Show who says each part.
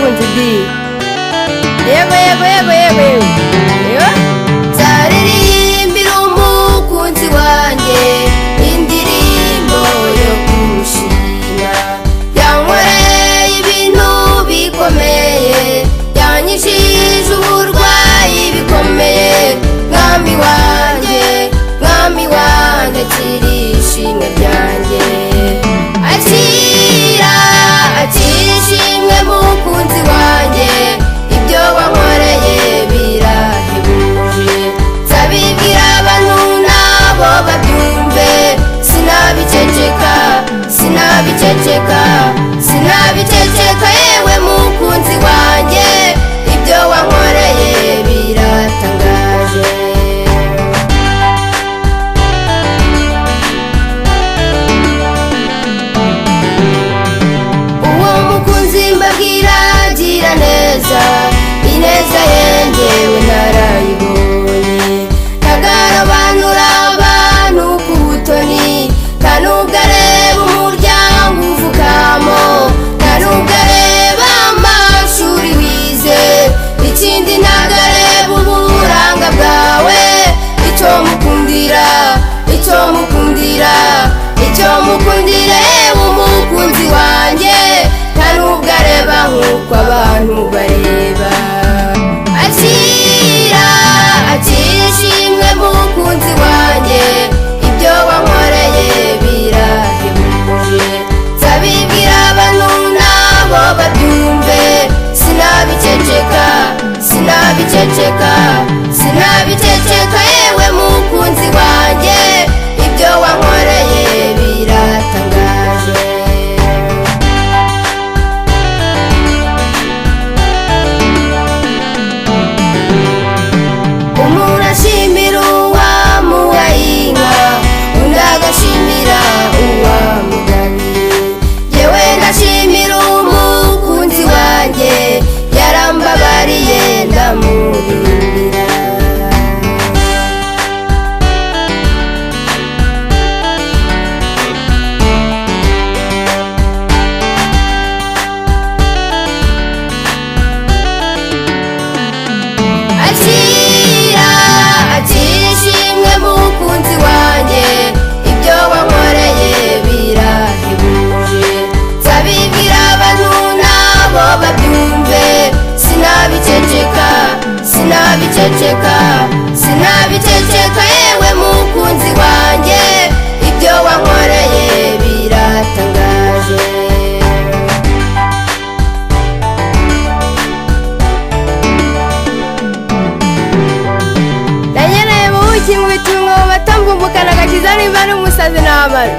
Speaker 1: mukunzi di yego yego yego yego yego
Speaker 2: zaririmbira umukunzi wanjye indirimbo yo kumushima yankoreye ibintu bikomeye yanyishije uburwayi bikomeye mwami wanjye akira ishimwe ryanjye akira ishimwe mukunzi wanjye ibyo wankoreye birahebuje nzabibwira abantu nabo babyumve sinabiceceka yewe mukunzi wanjye ibyo wankoreye biratangaje mbabwira gira neza ineza yengewe narayibonye ntagarobanura abantu ku butoni nta nubwo areba umuryango uvukamo nta nubwo areba amashuri wize ikindi ntabwo areba uburanga bwawe icyo mukundira yewe umukunzi wanjye nta nubwo areba nk'uko abantu bareba akira ishimwe mukunzi wanjye ibyo wankoreye birahebuje nzabibwira abantu nabo babyumve sinabiceceka yewe mukunzi wanjye ibyo wankoreye biratangaje umuntu ashimira uwamuhaye inka undi agashimira uwamugabiye yewe ndashimira umukunzi wanjye yarambabariye ndamuririmbira ishimwe mukunzi wanjye ibyo wankoreye birahebuje nzabibwira abantu nabo babyumve sinabiceceka yewe mukunzi wanjye ibyo wankoreye biratangaje
Speaker 1: kimwe bitumwa mu batambumukana agakiza nimba n'umusazi n'amara